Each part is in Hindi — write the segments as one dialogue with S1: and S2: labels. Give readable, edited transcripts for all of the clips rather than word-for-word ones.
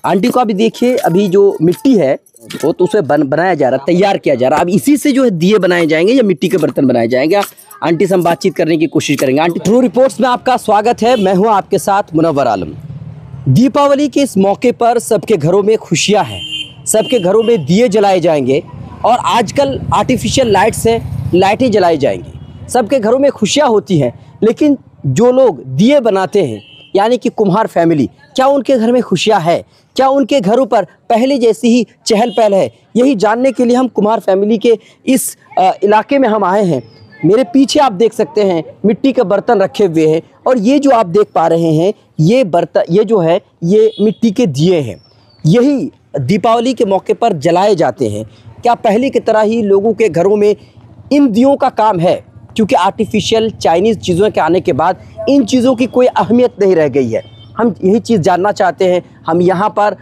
S1: आंटी को अभी देखिए, अभी जो मिट्टी है वो तो उसे बनाया जा रहा है, तैयार किया जा रहा है। अब इसी से जो है दिए बनाए जाएंगे या मिट्टी के बर्तन बनाए जाएंगे। आंटी से हम बातचीत करने की कोशिश करेंगे। आंटी, ट्रू रिपोर्ट्स में आपका स्वागत है। मैं हूँ आपके साथ मुनव्वर आलम। दीपावली के इस मौके पर सबके घरों में खुशियाँ हैं, सबके घरों में दिए जलाए जाएंगे और आजकल आर्टिफिशियल लाइट्स हैं, लाइटें जलाई जाएंगी। सबके घरों में खुशियाँ होती हैं, लेकिन जो लोग दिए बनाते हैं यानी कि कुम्हार फैमिली, क्या उनके घर में खुशियाँ है? क्या उनके घरों पर पहले जैसी ही चहल पहल है? यही जानने के लिए हम कुम्हार फैमिली के इस इलाके में हम आए हैं। मेरे पीछे आप देख सकते हैं मिट्टी के बर्तन रखे हुए हैं और ये जो आप देख पा रहे हैं ये बर्तन, ये जो है ये मिट्टी के दिए हैं। यही दीपावली के मौके पर जलाए जाते हैं। क्या पहले की तरह ही लोगों के घरों में इन दियों का काम है? क्योंकि आर्टिफिशियल चाइनीज़ चीज़ों के आने के बाद इन चीज़ों की कोई अहमियत नहीं रह गई है। हम यही चीज़ जानना चाहते हैं। हम यहाँ पर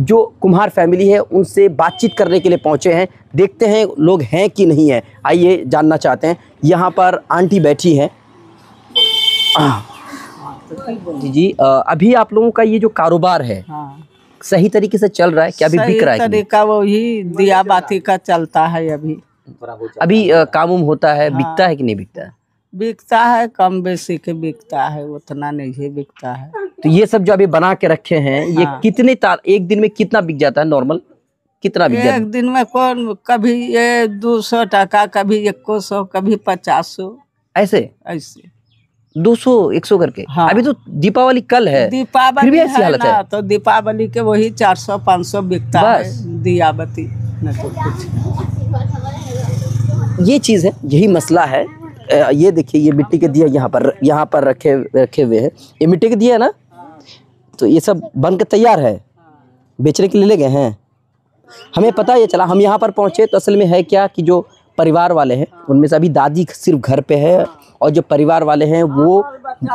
S1: जो कुम्हार फैमिली है उनसे बातचीत करने के लिए पहुँचे हैं। देखते हैं लोग हैं कि नहीं है, आइए जानना चाहते हैं। यहाँ पर आंटी बैठी हैं। जी, अभी आप लोगों का ये जो कारोबार है सही तरीके से चल रहा है क्या? अभी बिक रहा है?
S2: तरीका वही दिया बाती का चलता है।
S1: अभी काम होता है, बिकता है कि नहीं बिकता है?
S2: बिकता है, कम बेसी के बिकता है, उतना नहीं है बिकता है।
S1: तो ये सब जो अभी बना के रखे हैं ये कितने एक दिन में कितना बिक जाता है? नॉर्मल कितना बिक जाता है?
S2: एक दिन में कौन, कभी ये 200 टका, कभी 100, कभी 500,
S1: ऐसे 200-100 करके। अभी तो दीपावली कल है,
S2: दीपावली
S1: फिर भी ऐसी हालत है।
S2: तो दीपावली के वही 400-500 बिकता है दिया बत्ती, न तो कुछ।
S1: ये चीज़ है, यही मसला है। ये देखिए ये मिट्टी के दिया यहाँ पर रखे हुए हैं। ये मिट्टी के दिया है ना, तो ये सब बन के तैयार है, बेचने के लिए ले गए हैं। हमें पता ये चला, हम यहाँ पर पहुँचे तो असल में है क्या कि जो परिवार वाले हैं उनमें से अभी दादी सिर्फ घर पे है और जो परिवार वाले हैं वो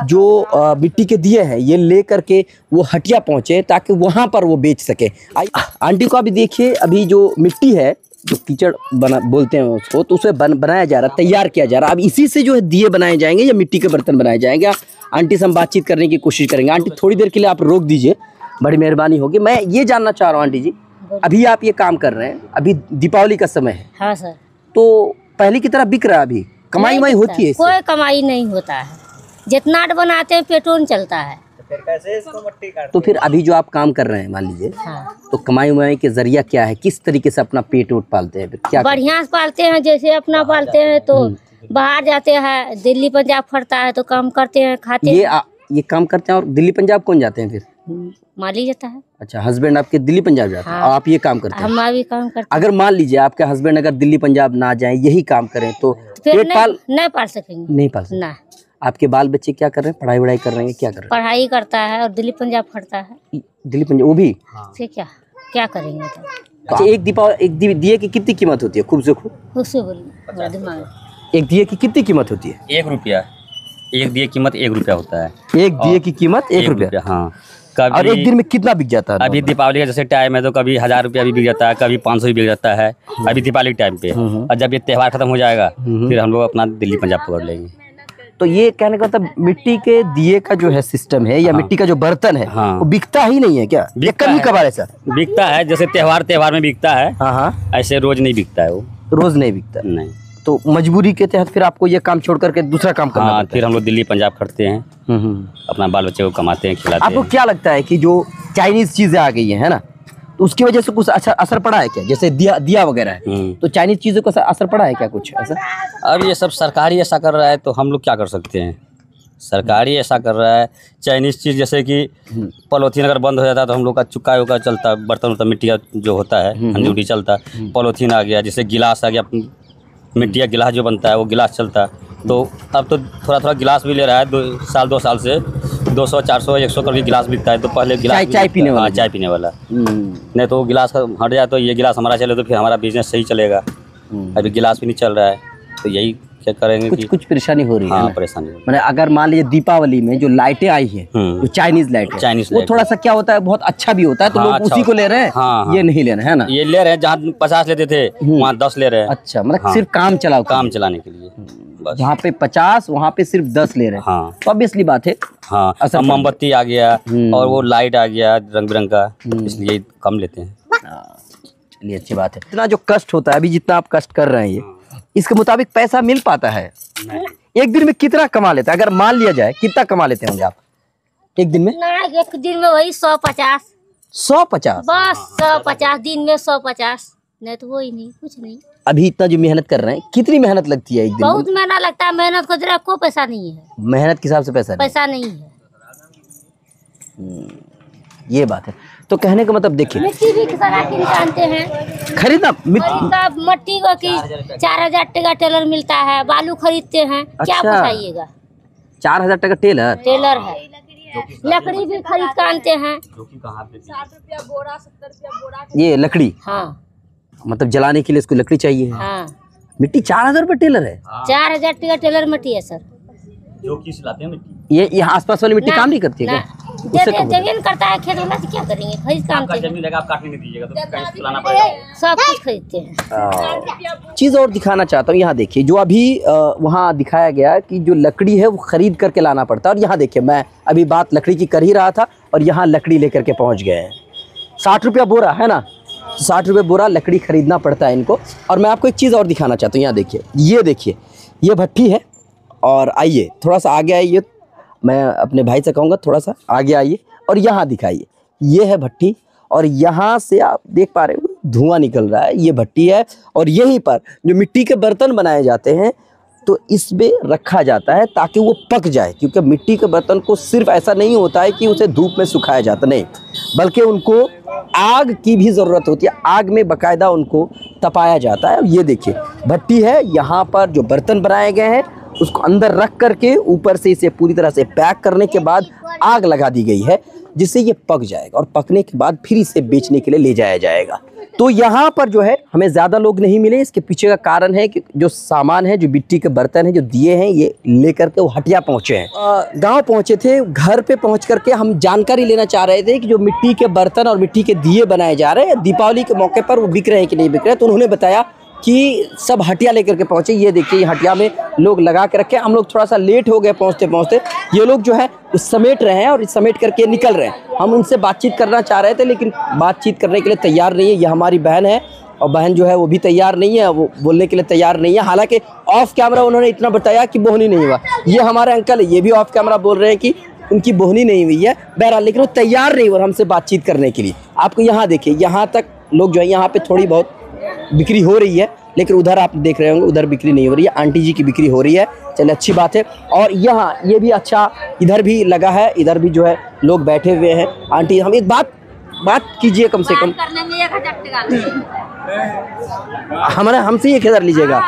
S1: जो मिट्टी के दिए हैं ये ले करके वो हटिया पहुँचे ताकि वहाँ पर वो बेच सके। आंटी को अभी देखिए, अभी जो मिट्टी है जो कीचड़ बना बोलते हैं उसको, तो उसे बनाया जा रहा है, तैयार किया जा रहा है। अब इसी से जो है दिए बनाए जाएंगे या मिट्टी के बर्तन बनाए जाएंगे। आंटी से हम बातचीत करने की कोशिश करेंगे। आंटी थोड़ी देर के लिए आप रोक दीजिए, बड़ी मेहरबानी होगी। मैं ये जानना चाह रहा हूँ आंटी जी, अभी आप ये काम कर रहे हैं, अभी दीपावली का समय है।
S3: हाँ सर।
S1: तो पहले की तरह बिक रहा है? अभी कमाई वमाई होती है?
S3: कोई कमाई नहीं होता है, जितना बनाते हैं पेट्रोल चलता है।
S1: फिर कैसे इसको मट्टी काटते? तो फिर अभी जो आप काम कर रहे हैं मान लीजिए, तो कमाई वमाई के जरिया क्या है? किस तरीके से अपना पेट उठ पालते हैं? क्या
S3: बढ़िया से पालते हैं, जैसे अपना पालते हैं तो बाहर जाते हैं, दिल्ली पंजाब फटता है तो काम करते हैं, खाते हैं।
S1: ये काम करते हैं। और दिल्ली पंजाब कौन जाते हैं फिर?
S3: माली जाता है।
S1: अच्छा, हस्बैंड आपके दिल्ली पंजाब जाते हैं और आप ये काम करते हैं?
S3: हम भी काम करते हैं।
S1: अगर मान लीजिए आपके हस्बैंड अगर दिल्ली पंजाब ना जाए, यही काम करें तो पेट
S3: नहीं पाल सकेंगे।
S1: नहीं पाल सकेंगे।
S3: ना। आपके
S1: बाल बच्चे क्या कर रहे हैं? पढ़ाई वढ़ाई कर रहे हैं? क्या कर रहे हैं?
S3: पढ़ाई करता है और दिल्ली पंजाब फटता है।
S1: दिल्ली पंजाब वो भी
S3: फिर क्या करेंगे?
S1: अच्छा, एक दिए की कितनी कीमत होती है? खूब से खूब
S3: उससे बोलिए दिमाग।
S1: एक दिए की कितनी कीमत होती है?
S4: 1 रुपया। एक दिए कीमत 1 रुपया होता है।
S1: एक दिए की कीमत 1 रुपया?
S4: हाँ।
S1: और एक दिन में कितना बिक जाता है?
S4: अभी दीपावली का जैसे टाइम है तो कभी 1000 रुपया भी बिक जाता है, कभी 500 भी बिक जाता है अभी दीपावली के टाइम पे। और जब ये त्यौहार खत्म हो जाएगा फिर हम लोग अपना दिल्ली पंजाब पकड़ लेंगे।
S1: तो ये कहने का मतलब मिट्टी के दिए का जो है सिस्टम है या मिट्टी का जो बर्तन है वो बिकता ही नहीं है क्या? कभी कभार ऐसा
S4: बिकता है, जैसे त्योहार में बिकता है। हाँ, ऐसे रोज नहीं बिकता है। वो
S1: रोज नहीं बिकता?
S4: नहीं।
S1: तो मजबूरी के तहत फिर आपको ये काम छोड़ करके दूसरा काम करना पड़ता है?
S4: फिर हम लोग दिल्ली पंजाब खटते हैं, अपना बाल बच्चे को कमाते हैं, खिलाते हैं।
S1: आपको क्या लगता है कि जो चाइनीज चीजें आ गई है ना, तो उसकी वजह से कुछ अच्छा असर पड़ा है क्या? जैसे दिया वगैरह है, तो चाइनीज चीजों का असर पड़ा है क्या कुछ ऐसा?
S4: अब ये सब सरकारी ऐसा कर रहा है तो हम लोग क्या कर सकते हैं? सरकारी ऐसा कर रहा है। चाइनीज चीज़ जैसे कि पॉलीथीन अगर बंद हो जाता है तो हम लोग का चुका उका चलता, बर्तन वर्तन मिट्टी का जो होता है हंजूटी चलता। पॉलीथीन आ गया, जैसे गिलास आ गया, मिट्टी का गिलास जो बनता है वो गिलास चलता। तो अब तो थोड़ा गिलास भी ले रहा है, 2 साल से 200, 400, 100 करके गिलास बिकता है। तो पहले गिलास
S1: चाय पीने वाला।
S4: चाय पीने वाला। नहीं तो गिलास हट जाए तो ये गिलास हमारा चले तो फिर हमारा बिजनेस सही चलेगा। अभी गिलास भी नहीं चल रहा है तो यही क्या करेंगे? कुछ
S1: परेशानी हो रही है।
S4: हाँ, परेशानी।
S1: मैंने अगर मान लीजिए दीपावली में जो लाइटें आई है, जो चाइनीज लाइट, वो थोड़ा सा क्या होता है, बहुत अच्छा भी होता है, तो लोग उसी को ले रहे हैं। ये नहीं ले रहे हैं ना?
S4: ये ले रहे हैं, जहाँ 50 लेते थे वहाँ 10 ले रहे हैं।
S1: अच्छा, मतलब सिर्फ काम चलाने के लिए।
S4: बस।
S1: जहाँ पे 50 वहाँ पे सिर्फ 10 ले रहे हैं।
S4: हाँ
S1: तो ऑब्वियसली बात है।
S4: हाँ,
S1: असर
S4: अब मोमबत्ती आ गया और वो लाइट आ गया रंग बिरंग का, इसलिए कम लेते हैं।
S1: चलिए अच्छी बात है। इतना जो कष्ट होता है अभी, जितना आप कष्ट कर रहे हैं, ये इसके मुताबिक पैसा मिल पाता है? एक दिन में कितना कमा लेते हैं? अगर मान लिया जाए कितना कमा लेते होंगे आप एक दिन में?
S3: ना एक दिन में वही 150
S1: 150
S3: बस 150 दिन में 150, नहीं तो वही नहीं, कुछ नहीं।
S1: अभी इतना जो मेहनत कर रहे हैं, कितनी मेहनत लगती है एक दिन में?
S3: बहुत मेहनत लगता है, मेहनत को जरा को पैसा नहीं है,
S1: मेहनत के हिसाब से पैसा नहीं।
S3: पैसा नहीं है।
S1: ये बात है। तो कहने का मतलब देखिए,
S3: मिट्टी भी सारा किन जानते हैं,
S1: खरीदना
S3: खरीदना मट्टी को कि 4000 टका टेलर मिलता है, बालू खरीदते हैं, क्या
S1: अच्छा।
S3: पूछाइएगा।
S1: 4000 टका टेलर
S3: है, लकड़ी भी खरीद कर आनते हैं।
S1: ये लकड़ी,
S3: हाँ
S1: मतलब जलाने के लिए इसको लकड़ी चाहिए।
S3: हाँ,
S1: मिट्टी 4000 रुपये टेलर है?
S3: 4000 टका टेलर मिट्टी है सर।
S4: जो किस लाते हैं मिट्टी,
S1: ये आसपास वाली मिट्टी काम नहीं करती है क्या? उससे कम होता है।
S3: जमीन करता है खेत वाला, तो क्या करेंगे, खरीद काम
S4: आपका जमीन लगा, आप काटने नहीं दीजिएगा तो कहीं से लाना पड़ेगा।
S3: सब कुछ खरीदते हैं।
S1: चीज़ और दिखाना चाहता हूँ, यहाँ देखिए जो अभी वहाँ दिखाया गया कि जो लकड़ी है वो खरीद करके लाना पड़ता है। और यहाँ देखिए, मैं अभी बात लकड़ी की कर ही रहा था और यहाँ लकड़ी लेकर के पहुँच गए हैं। 60 रुपया बोरा है ना, 60 रुपये बोरा लकड़ी खरीदना पड़ता है इनको। और मैं आपको एक चीज़ और दिखाना चाहता हूँ, यहाँ देखिए, ये भट्ठी है। और आइए थोड़ा सा आगे आइए, मैं अपने भाई से कहूँगा थोड़ा सा आगे आइए और यहाँ दिखाइए। ये है भट्टी और यहाँ से आप देख पा रहे हो धुआं निकल रहा है, ये भट्टी है। और यहीं पर जो मिट्टी के बर्तन बनाए जाते हैं तो इसमें रखा जाता है ताकि वो पक जाए, क्योंकि मिट्टी के बर्तन को सिर्फ ऐसा नहीं होता है कि उसे धूप में सुखाया जाता, नहीं, बल्कि उनको आग की भी ज़रूरत होती है। आग में बाकायदा उनको तपाया जाता है। ये देखिए भट्टी है, यहाँ पर जो बर्तन बनाए गए हैं उसको अंदर रख करके ऊपर से इसे पूरी तरह से पैक करने के बाद आग लगा दी गई है, जिससे ये पक जाएगा और पकने के बाद फिर इसे बेचने के लिए ले जाया जाएगा। तो यहाँ पर जो है हमें ज़्यादा लोग नहीं मिले। इसके पीछे का कारण है कि जो सामान है, जो मिट्टी के बर्तन हैं, जो दिए हैं, ये लेकर के वो हटिया पहुँचे हैं। गांव पहुँचे थे। घर पे पहुँच करके हम जानकारी लेना चाह रहे थे कि जो मिट्टी के बर्तन और मिट्टी के दिए बनाए जा रहे हैं दीपावली के मौके पर, वो बिक रहे हैं कि नहीं बिक रहे। तो उन्होंने बताया कि सब हटिया लेकर के पहुँचे। ये देखिए हटिया में लोग लगा के रखे। हम लोग थोड़ा सा लेट हो गए पहुँचते पहुँचते। ये लोग जो है उस समेट रहे हैं और इस समेट करके निकल रहे हैं। हम उनसे बातचीत करना चाह रहे थे लेकिन बातचीत करने के लिए तैयार नहीं है। ये हमारी बहन है और बहन जो है वो भी तैयार नहीं है, वो बोलने के लिए तैयार नहीं है। हालांकि ऑफ कैमरा उन्होंने इतना बताया कि बोहनी नहीं हुआ। ये हमारे अंकल है, ये भी ऑफ कैमरा बोल रहे हैं कि उनकी बोहनी नहीं हुई है। बहरहाल लेकिन वो तैयार नहीं हुआ हमसे बातचीत करने के लिए। आपको यहाँ देखिए, यहाँ तक लोग जो है, यहाँ पे थोड़ी बहुत बिक्री हो रही है, लेकिन उधर आप देख रहे होंगे उधर बिक्री नहीं हो रही है। आंटी जी की बिक्री हो रही है, चलिए अच्छी बात है। और यहाँ ये भी अच्छा, इधर भी लगा है, इधर भी जो है लोग बैठे हुए हैं। आंटी हम एक बात कीजिए, कम से कम
S3: करने में 1000 टका
S1: हमारा हमसे 1000 लीजिएगा।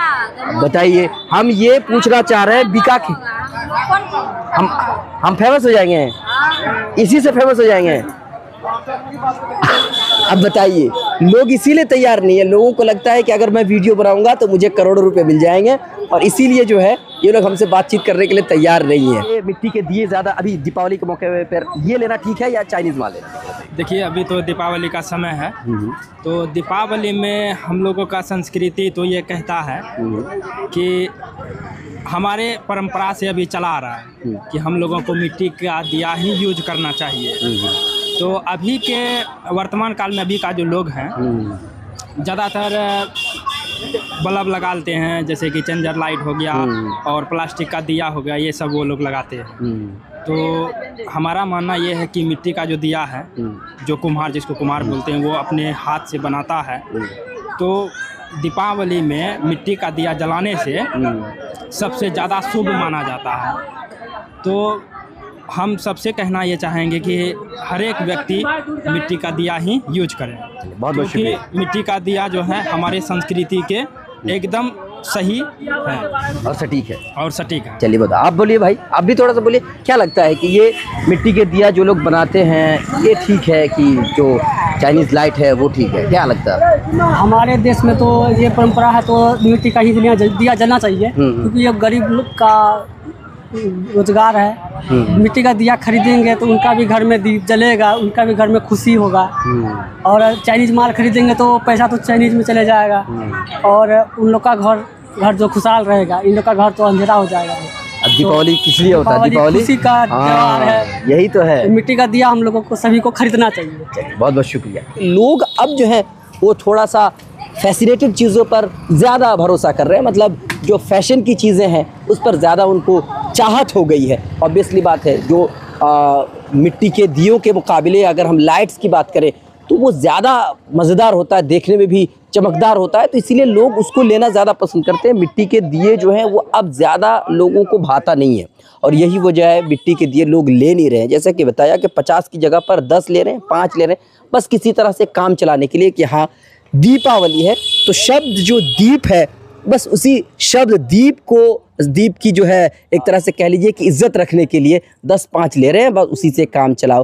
S1: बताइए, हम ये पूछना चाह रहे हैं बिका के हम फेमस हो जाएंगे, इसी से फेमस हो जाएंगे। अब बताइए, लोग इसीलिए तैयार नहीं है। लोगों को लगता है कि अगर मैं वीडियो बनाऊंगा तो मुझे करोड़ों रुपए मिल जाएंगे और इसीलिए जो है ये लोग हमसे बातचीत करने के लिए तैयार नहीं है। ये मिट्टी के दिए ज़्यादा अभी दीपावली के मौके पर ये लेना ठीक है या चाइनीज़ माल लेना?
S5: देखिए अभी तो दीपावली का समय है, तो दीपावली में हम लोगों का संस्कृति तो ये कहता है कि हमारे परंपरा से अभी चला आ रहा है कि हम लोगों को मिट्टी का दिया ही यूज करना चाहिए। तो अभी के वर्तमान काल में अभी का जो लोग हैं ज़्यादातर बल्ब लगा लेते हैं, जैसे कि चेंजर लाइट हो गया और प्लास्टिक का दिया हो गया, ये सब वो लोग लगाते हैं। तो हमारा मानना ये है कि मिट्टी का जो दिया है, जो कुम्हार, जिसको कुम्हार बोलते हैं, वो अपने हाथ से बनाता है। तो दीपावली में मिट्टी का दिया जलाने से सबसे ज़्यादा शुभ माना जाता है। तो हम सबसे कहना ये चाहेंगे कि हर एक व्यक्ति मिट्टी का दिया ही यूज करें, क्योंकि मिट्टी का दिया जो है हमारे संस्कृति के एकदम सही है
S1: और सटीक है।
S5: चलिए
S1: बताओ, आप बोलिए भाई, आप भी थोड़ा सा बोलिए। क्या लगता है कि ये मिट्टी के दिया जो लोग बनाते हैं ये ठीक है कि जो चाइनीज़ लाइट है वो ठीक है? क्या लगता है?
S6: हमारे देश में तो ये परंपरा है तो मिट्टी का ही दिया जलना चाहिए, क्योंकि ये गरीब लोग का रोजगार है। मिट्टी का दिया खरीदेंगे तो उनका भी घर में दीप जलेगा, उनका भी घर में खुशी होगा। और चाइनीज़ माल खरीदेंगे तो पैसा तो चाइनीज़ में चले जाएगा और उन लोग का घर घर जो खुशहाल रहेगा, इन लोग का घर तो अंधेरा हो जाएगा।
S1: अब दीपावली किस लिए होता है? दीपावली
S6: खुशी का त्योहार है,
S1: यही तो है।
S6: मिट्टी का दिया हम लोगों को सभी को खरीदना चाहिए।
S1: बहुत बहुत शुक्रिया। लोग अब जो है वो थोड़ा सा फैसिनेटेड चीज़ों पर ज़्यादा भरोसा कर रहे हैं, मतलब जो फैशन की चीज़ें हैं उस पर ज़्यादा उनको चाहत हो गई है। ऑब्वियसली बात है, जो मिट्टी के दियों के मुकाबले अगर हम लाइट्स की बात करें तो वो ज़्यादा मज़ेदार होता है, देखने में भी चमकदार होता है, तो इसीलिए लोग उसको लेना ज़्यादा पसंद करते हैं। मिट्टी के दिए जो हैं वो अब ज़्यादा लोगों को भाता नहीं है, और यही वजह है मिट्टी के दिए लोग ले नहीं रहे हैं। जैसे कि बताया कि 50 की जगह पर 10 ले रहे हैं, 5 ले रहे हैं, बस किसी तरह से काम चलाने के लिए कि हाँ दीपावली है तो शब्द जो दीप है, बस उसी शब्द दीप की जो है एक तरह से कह लीजिए कि इज्जत रखने के लिए 10-5 ले रहे हैं, बस उसी से काम चला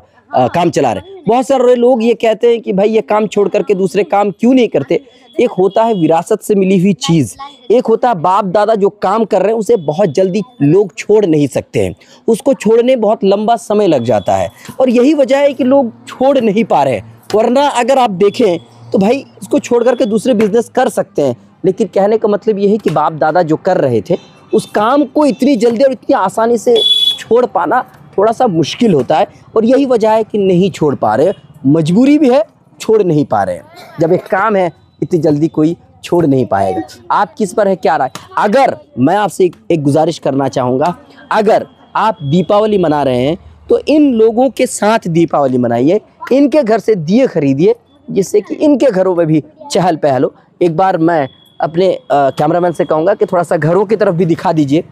S1: रहे हैं। बहुत सारे लोग ये कहते हैं कि भाई ये काम छोड़ करके दूसरे काम क्यों नहीं करते। एक होता है विरासत से मिली हुई चीज़, एक होता है बाप दादा जो काम कर रहे हैं उसे बहुत जल्दी लोग छोड़ नहीं सकते हैं, उसको छोड़ने बहुत लंबा समय लग जाता है, और यही वजह है कि लोग छोड़ नहीं पा रहे हैं। वरना अगर आप देखें तो भाई इसको छोड़ करके दूसरे बिजनेस कर सकते हैं, लेकिन कहने का मतलब ये है कि बाप दादा जो कर रहे थे उस काम को इतनी जल्दी और इतनी आसानी से छोड़ पाना थोड़ा सा मुश्किल होता है, और यही वजह है कि नहीं छोड़ पा रहे। मजबूरी भी है, छोड़ नहीं पा रहे हैं। जब एक काम है इतनी जल्दी कोई छोड़ नहीं पाएगा। आप किस पर है, क्या राय? अगर मैं आपसे एक गुजारिश करना चाहूँगा, अगर आप दीपावली मना रहे हैं तो इन लोगों के साथ दीपावली मनाइए, इनके घर से दिए खरीदिए, जिससे कि इनके घरों में भी चहल पहल हो। एक बार मैं अपने कैमरामैन से कहूँगा कि थोड़ा सा घरों की तरफ भी दिखा दीजिए।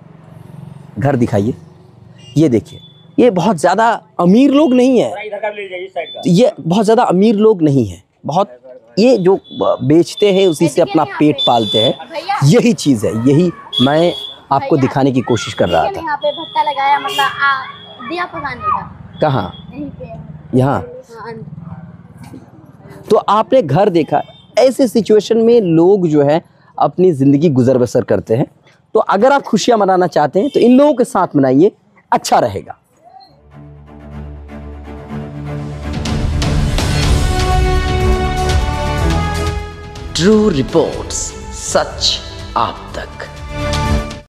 S1: घर दिखाइए, ये देखिए, ये बहुत ज़्यादा अमीर लोग नहीं हैं, ये बहुत ज़्यादा अमीर लोग नहीं हैं, बहुत ये जो बेचते हैं उसी से अपना पेट पालते हैं, यही चीज़ है, यही मैं आपको दिखाने की कोशिश कर रहा था।
S7: यहाँ पे भट्टा लगाया, मतलब दिया पकाने का।
S1: कहाँ?
S7: यहीं पे।
S1: यहाँ।
S7: हाँ।
S1: तो आपने घर देखा, ऐसे सिचुएशन में लोग जो है अपनी ज़िंदगी गुजर बसर करते हैं। तो अगर आप खुशियाँ मनाना चाहते हैं तो इन लोगों के साथ मनाइए, अच्छा रहेगा। ट्रू रिपोर्ट्स, सच आप तक।